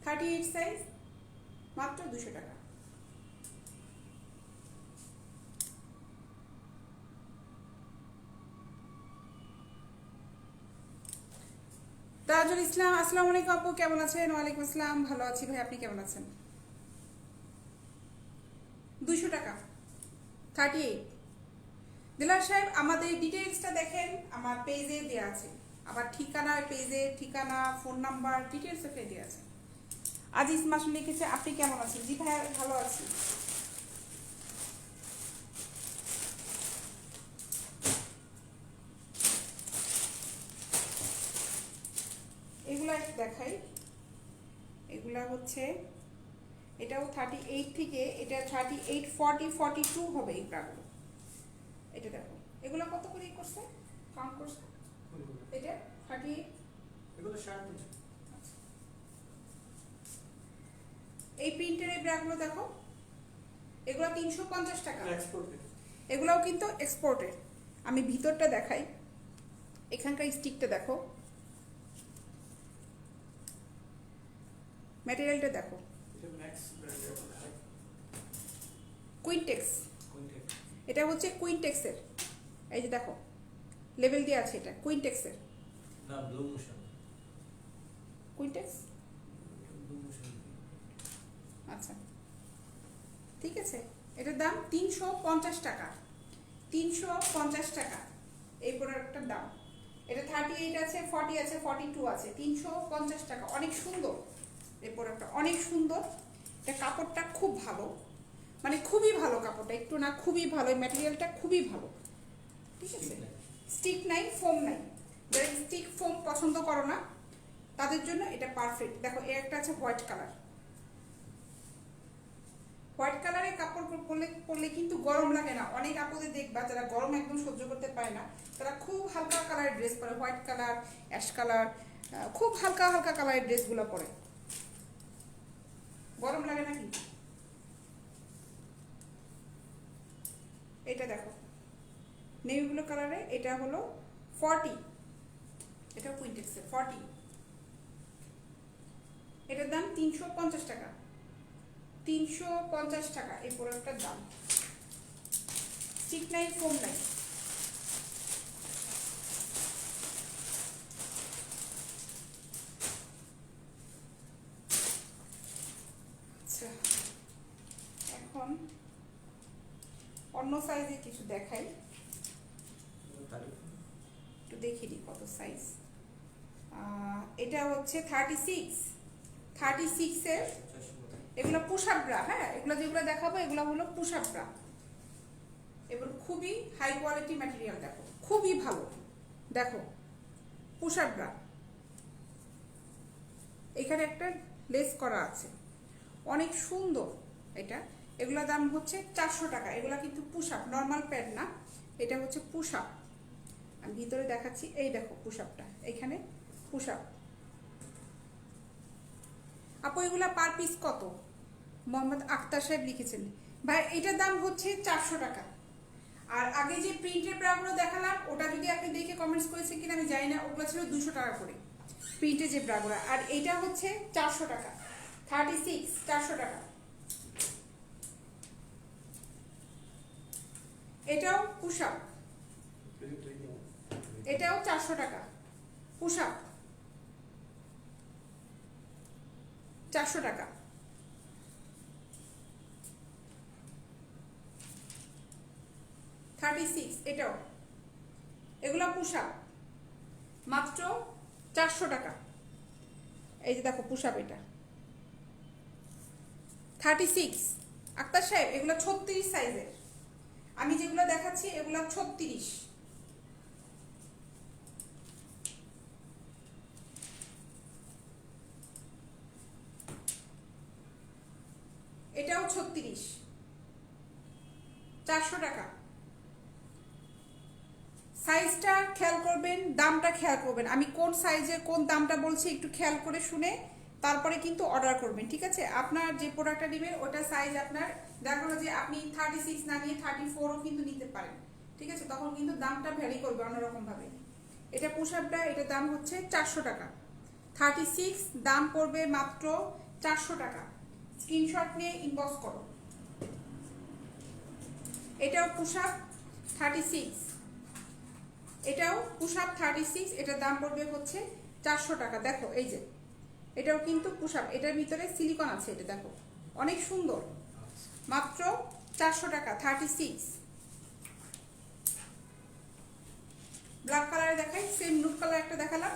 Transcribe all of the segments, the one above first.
38 size, মাত্র 200 টাকা। তাজুল ইসলাম, আসসালামু আলাইকুম আপু, কেমন আছেন? ওয়ালাইকুম আসসালাম, ভালো আছি ভাই, আপনি কেমন আছেন? 200 টাকা 38। দিলার সাহেব, আমাদের ডিটেইলসটা দেখেন, আমার পেজে দেওয়া আছে, আবার ঠিকানা, পেজে ঠিকানা, ফোন নাম্বার, ডিটেইলস ওকে দেওয়া আছে। আজিজ মাসুম লিখেছে, আপনি কেমন আছেন? জি ভাই, ভালো আছি। এগুলা একটু দেখাই, এগুলা হচ্ছে, এটাও 38 থেকে, এটা 38, 40, 42 হবে এই ব্রাগুলো। এটা দেখো, এগুলা কত করে করছে, কাউন্ট করছে? এটা 38, এগুলো 60। আচ্ছা। এই প্রিন্টের এই ব্রাগুলো দেখো, এগুলো 350 টাকা। এগুলাও কিন্তু এক্সপোর্টের। আমি ভিতরটা দেখাই, এখানকার স্টিকটা দেখো, ম্যাটেরিয়ালটা দেখো, কুইনটেক্স, এটা হচ্ছে কুইনটেক্সের। এই যে দেখো, লেবেল দিয়ে আছে, এটা কুইনটেক্সের। না, blue motion. Quintex, blue motion. আচ্ছা ঠিক আছে। এটার দাম 350 টাকা, 350 টাকা এই প্রোডাক্টটার দাম। এটা 38 আছে, 40 আছে, 42 আছে, 350 টাকা। অনেক সুন্দর এই প্রোডাক্টটা, অনেক সুন্দর। এটা কাপড়টা খুব ভালো, মানে খুবই ভালো কাপড়টা, একটু না খুবই ভালো, এই ম্যাটেরিয়ালটা খুবই ভালো, ঠিক আছে। স্টিক নাই, ফোম নাই, যারা স্টিক ফোম পছন্দ করো না তাদের জন্য এটা পারফেক্ট। দেখো, এর একটা আছে হোয়াইট কালার, হোয়াইট কালারের কাপড় পরলে কিন্তু গরম লাগে না। অনেক আপুদের দেখবা যারা গরম একদম সহ্য করতে পারে না, তারা খুব হালকা কালারের ড্রেস পরে, হোয়াইট কালার, অ্যাশ কালার, খুব হালকা হালকা কালারের ড্রেসগুলো পরে, গরম লাগে না কিন্তু। এটা দেখো, নেভি ব্লু কালারে, এটা হলো 40, এটা কুইনটেক্সের 40। এটার দাম 350 টাকা, 350 টাকা এই প্রোডাক্টটার দাম। স্টিক নাই, ফোম নাই। আচ্ছা, এখন অন্য সাইজে কিছু দেখাই, একটু দেখিয়ে দিই কত সাইজ। এটা হচ্ছে 36, 36 এর। এগুলো পুশ আপ ব্রা, হ্যাঁ, এগুলো যেগুলো দেখাবো এগুলো হলো পুশ আপ ব্রা, এবার খুবই হাই কোয়ালিটি ম্যাটেরিয়াল, দেখো খুবই ভালো। দেখো, পুশ আপ ব্রা, এখানে একটা লেস করা আছে, অনেক সুন্দর এটা। এগুলোর দাম হচ্ছে 400 টাকা। এগুলো কিন্তু পুশ আপ, নর্মাল প্যান্ট না, এটা হচ্ছে পুশ আপ। আমি ভিতরে দেখাচ্ছি, এই দেখো পুশ আপটা, এখানে পুশ আপ। আপু এগুলা পার পিস কত? মোহাম্মদ আক্তার সাহেব লিখেছেন, ভাই এটার দাম হচ্ছে 400 টাকা। আর আগে যে প্রিন্টের ব্রাগুলো দেখালাম, ওটা যদি আপনি দেখে কমেন্টস করেছেন কিনা আমি জানি না, ওগুলো ছিল 200 টাকা করে প্রিন্টের যে ব্রাগুলো। আর এইটা হচ্ছে 400 টাকা, 36, 400 টাকা। এটাও পুশ আপ, এটাও 400 টাকা, পুশ আপ 400 টাকা। এটাও, এগুলো পুশ আপ, মাত্র 400 টাকা। এই যে দেখো পুশ আপ, এটা 36। আক্তার সাহেব এগুলো 36 সাইজের, আমি যেগুলো দেখাচ্ছি এগুলো 36। এটাও 36, 400 টাকা। সাইজটা খেয়াল করবেন, দামটা খেয়াল করবেন, আমি কোন সাইজে কোন দামটা বলছি একটু খেয়াল করে শুনে তারপরে কিন্তু অর্ডার করবেন, ঠিক আছে। আপনার যে প্রোডাক্টটা নেবেন ওটা সাইজ আপনার দেখা হলো যে আপনি 36 না নিয়ে 34ও কিন্তু নিতে পারেন, ঠিক আছে, তখন কিন্তু দামটা ভ্যারি করবে অন্যরকম ভাবে। এটা পুশ আপটা, এটার দাম হচ্ছে 400 টাকা। 36 দাম পড়বে মাত্র 400 টাকা। স্ক্রিনশট নিয়ে ইনবক্স করো। এটাও পুশ আপ 36, এটাও পুশ আপ 36, এটার দাম পড়বে হচ্ছে 400 টাকা। দেখো এই যে এটাও কিন্তু পুশ আপ, এটার ভিতরে সিলিকন আছে, এটা দেখো অনেক সুন্দর, মাত্র 400 টাকা 36। ব্ল্যাক কালারে দেখাই, সেম নুড কালার একটা দেখালাম,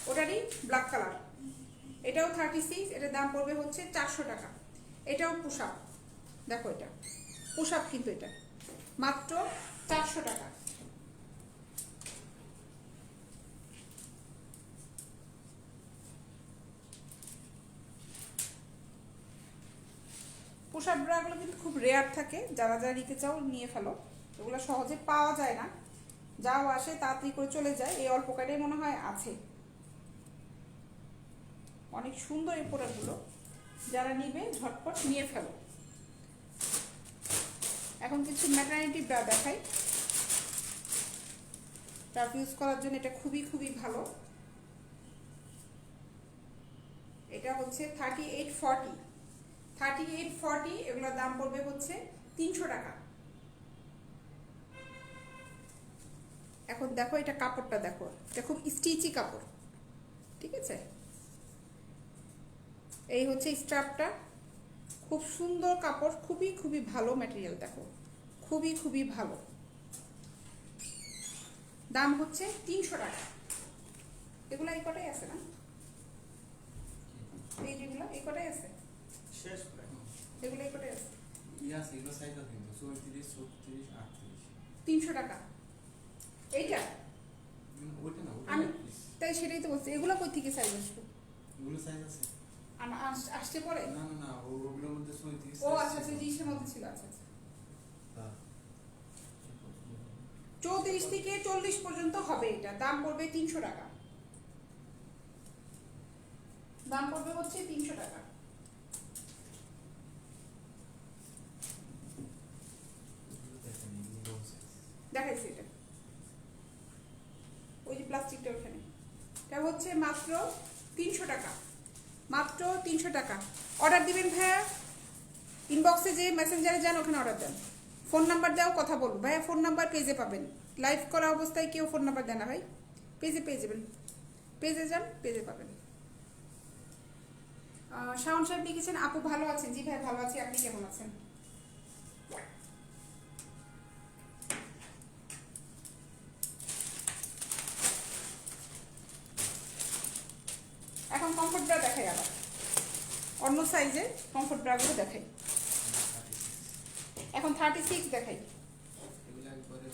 ওটারই ব্ল্যাক কালার, এটাও 36, এটার দাম পড়বে হচ্ছে 400 টাকা। এটাও পুশ আপ, দেখো এটা পুশ আপ কিন্তু এটা মাত্র 400 টাকা। পুশ আপ ব্রাগুলো কিন্তু খুব রেয়ার থাকে, যারা যারা নিতে চাও নিয়ে ফেলো, এগুলো সহজে পাওয়া যায় না, যাও আসে তাড়াতাড়ি করে চলে যায়, এই অল্প কয়টাই মনে হয় আছে। অনেক সুন্দর এই প্রোডাক্টগুলো, যারা নিবে ঝটপট নিয়ে ফেলো। এখন কিছু ম্যাটারনিটি ব্রা দেখাই, টাফ ইউজ করার জন্য এটা খুবই খুবই ভালো। এটা হচ্ছে 3840, এগুলোর দাম পড়বে হচ্ছে 300 টাকা। এখন দেখো এটা কাপড়টা দেখো, এটা খুব স্টিচি কাপড়, ঠিক আছে। এই হচ্ছে স্ট্রাপটা, খুব সুন্দর কাপড়, খুবই খুবই ভালো ম্যাটেরিয়াল, দেখো খুবই খুবই ভালো। দাম হচ্ছে 300 টাকা। এগুলো এই কটাই আছে না, এই যেগুলো এই কটাই আছে, শেষ প্রায়। এগুলো এই কটাই আছে, ইয়াস এগুলো সাইজ আছে কিন্তু 34 36 38 300 টাকা। এইটা ওইটা না ওইটা আমি না, please। তাই সেটাই তো বলছি, এগুলো কই থেকে সাইজ আসবে, ওগুলো সাইজ আছে আসতে পরে। না না না ওগুলোর মধ্যে 34 ও আচ্ছা আচ্ছা, জিনিসের মধ্যে ছিল, আচ্ছা আচ্ছা। হ্যাঁ 34 থেকে 40 পর্যন্ত হবে, এটা দাম পড়বে 300 টাকা, দাম পড়বে হচ্ছে 300 টাকা। দেখেন এগুলো বড় সাইজ দেখাইছি এটা, ওই যে প্লাস্টিকটা ওখানে, এটা হচ্ছে মাত্র 300 টাকা, মাত্র 300 টাকা। অর্ডার দিবেন ভাইয়া, ইনবক্সে যে মেসেঞ্জারে যান ওখানে অর্ডার দেন, ফোন নাম্বার দাও, কথা বলবো। ভাইয়া ফোন নাম্বার পেজে পাবেন, লাইভ করা অবস্থায় কেউ ফোন নাম্বার দেয় না ভাই, পেজে পেয়ে যাবেন, পেজে যান পেজে পাবেন। শাওন সাহেব লিখেছেন আপু ভালো আছেন, জি ভাই ভালো আছি, আপনি কেমন আছেন? এখন কমফোর্ট ব্রা দেখাই, আবার অন্য সাইজের কমফোর্ট ব্রাগুলো দেখাই। এখন 36 দেখাই, এগুলো একবারে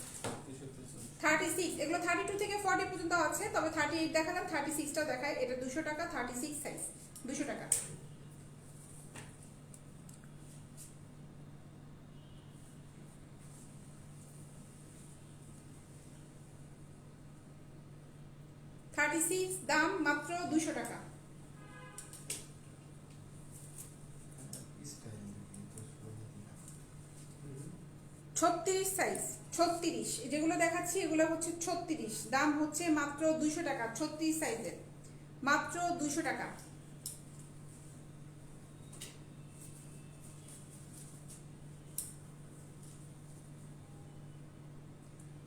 36, এগুলো 32 থেকে 40 পর্যন্ত আছে, তবে 38 দেখালাম, 36টা দেখাই। এটা 200 টাকা, 36 সাইজ 200 টাকা। দাম মাত্র 200 টাকা। স্টাইল কিন্তু 36 সাইজ, 36 যেগুলো দেখাচ্ছি এগুলো হচ্ছে 36, দাম হচ্ছে মাত্র 200 টাকা। 36 সাইজের মাত্র 200 টাকা।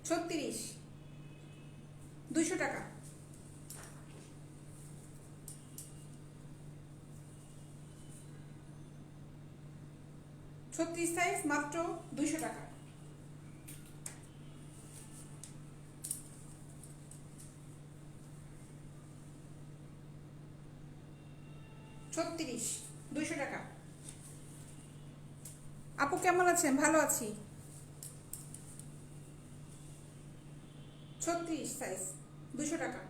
ছত্রিশ 200 টাকা। 36 সাইজ মাত্র 200 টাকা। ছত্রিশ 200 টাকা। আপু কেমন আছেন? ভালো আছি। 36 সাইজ 200 টাকা।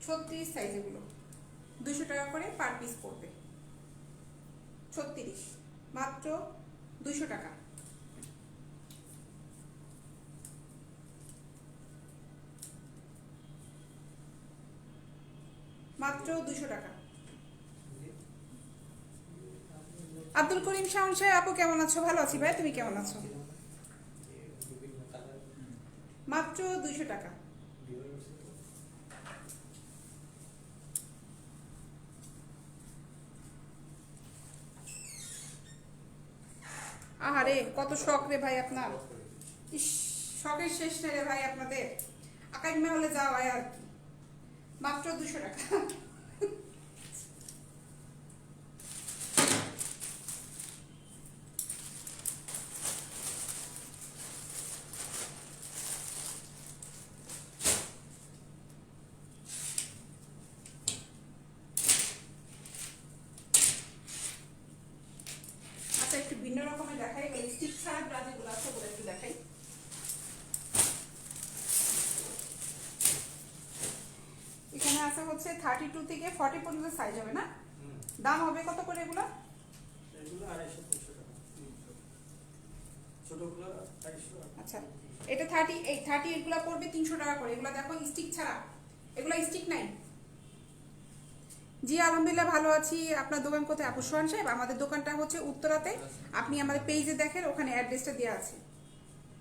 ছত্রিশ সাইজ, এগুলো 200 টাকা করে পার পিস পড়বে। 36 মাত্র 200 টাকা। মাত্র 200 টাকা। আব্দুল করিম শাওন সাহেব, আপু কেমন আছো? ভালো আছি ভাই, তুমি কেমন আছো? মাত্র 200 টাকা। আহারে কত শখ রে ভাই আপনার, ইস, শখের শেষ নেই রে ভাই আপনাদের। আকাইমে হলে যাও আর কি। মাত্র 200 টাকা। আচ্ছা একটু ভিন্ন রকমের দেখাই, ওই স্টিক ছাড়া ব্রাজিলগুলো আছে ওগুলো একটু দেখাই। এখানে আছে হচ্ছে 32 থেকে 40 পর্যন্ত সাইজ হবে না? দাম হবে কত করে এগুলো? এগুলো 250-300 টাকা। ছোটগুলো 250। আচ্ছা এটা 38 এগুলো পড়বে 300 টাকা করে। এগুলো দেখো স্টিক ছাড়া, এগুলো স্টিক নাই। জি আলহামদুলিল্লাহ ভালো আছি। আপনার দোকান কোথায় আপু? সোহান সাহেব, আমাদের দোকানটা হচ্ছে উত্তরাতে। আপনি আমাদের পেজে দেখেন, ওখানে অ্যাড্রেসটা দেওয়া আছে।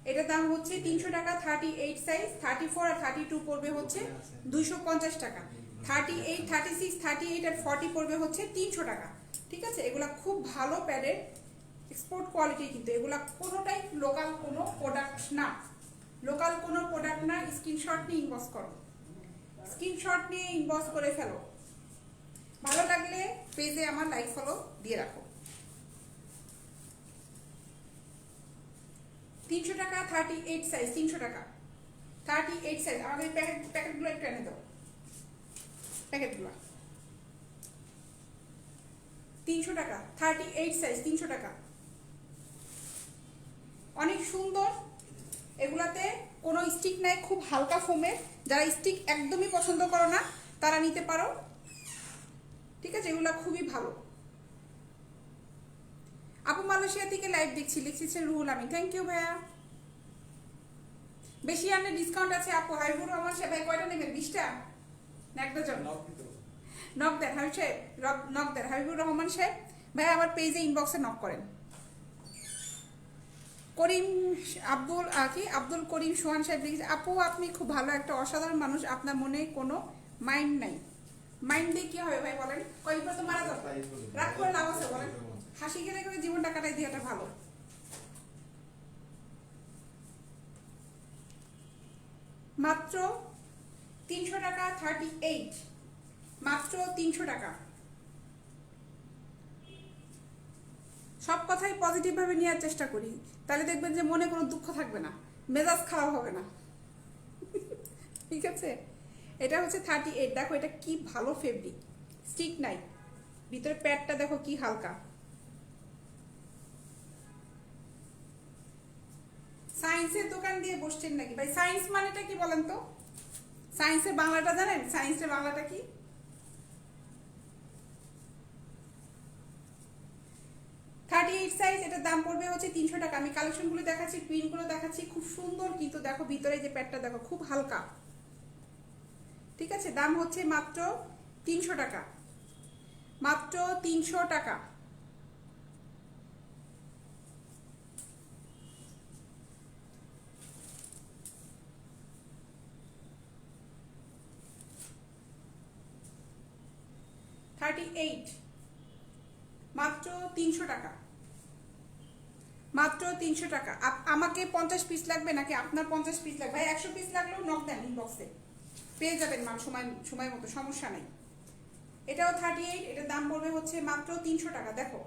এটার দাম হচ্ছে 300 টাকা। 38 সাইজ, 34 আর 32 পড়বে হচ্ছে 250 টাকা। 38, 36, 38 আর 40 পড়বে হচ্ছে 300 টাকা। ঠিক আছে, এগুলা খুব ভালো প্যাডের, এক্সপোর্ট কোয়ালিটি, কিন্তু এগুলা কোনোটাই লোকাল কোনো প্রোডাক্ট না। লোকাল কোনো প্রোডাক্ট না। স্ক্রিনশট নিয়ে ইনবক্স করো, স্ক্রিনশট নিয়ে ইনবক্স করে ফেলো। ভালো লাগলে পেজে আমার লাইক ফলো দিয়ে রাখো। 300 টাকা। 38 সাইজ 300 টাকা। 38 সাইজ। আমাদের প্যাকেটগুলো একটু এনে দাও, প্যাকেটগুলো 300 টাকা। 38 সাইজ 300 টাকা। অনেক সুন্দর। এগুলাতে কোনো স্টিক নাই, খুব হালকা ফোমের। যারা স্টিক একদমই পছন্দ করো না তারা নিতে পারো। ঠিক আছে, এগুলা খুবই ভালো। আপু মালয়েশিয়া থেকে লাইভ দেখছি, লিখছেন রুহুল আমিন। থ্যাংক ইউ ভাইয়া। বেশি আনলে ডিসকাউন্ট আছে আপু। হাবিবুর রহমান সাহেব ভাই কয়টা নেবেন? 20টা না একটা জন? নক দেন হাবিব সাহেব, নক দেন হাবিবুর রহমান সাহেব ভাই। আমার পেজে ইনবক্সে নক করেন। করিম আব্দুল আব্দুল করিম সোহান সাহেব লিখেছে, আপু আপনি খুব ভালো একটা অসাধারণ মানুষ, আপনার মনে কোনো মাইন্ড নাই। মাইন্ড দিয়ে কি হবে ভাই বলেন? কয়েকবার তো মারা যাবে, রাগ করে লাভ আছে বলেন? হাসি খেলে করে জীবনটা কাটাই দিয়ে এটা ভালো। মাত্র 300 টাকা। 38 মাত্র 300 টাকা। সব কথাই পজিটিভ ভাবে নেওয়ার চেষ্টা করি, তাহলে দেখবেন যে মনে কোনো দুঃখ থাকবে না, মেজাজ খারাপ হবে না। ঠিক আছে, এটা হচ্ছে 38। দেখো এটা কি ভালো ফেব্রিক, স্টিক নাই, ভিতরে প্যাডটা দেখো কি হালকা। সায়েন্সের দোকান দিয়ে বসছেন নাকি ভাই? সায়েন্স মানেটা কি বলেন তো? সায়েন্সের বাংলাটা জানেন? সায়েন্সের বাংলাটা কি? সাইজ। এটার দাম পড়বে হচ্ছে 300 টাকা। আমি কালেকশনগুলো দেখাচ্ছি, প্রিন্টগুলো দেখাচ্ছি, খুব সুন্দর। কিন্তু দেখো ভিতরে যে প্যাডটা দেখো খুব হালকা। ঠিক আছে, দাম হচ্ছে মাত্র 300 টাকা। মাত্র 300 টাকা। মাত্র 300 টাকা। মাত্র 300 টাকা। আমাকে 50 পিস লাগবে নাকি আপনার 50 পিস লাগবে? ভাই 100 পিস লাগলেও নক দেন ইনবক্সে, পেয়ে যাবেন মাল সময় মতো, সমস্যা নাই। এটাও 38। এটার দাম পড়বে হচ্ছে মাত্র 300 টাকা। দেখো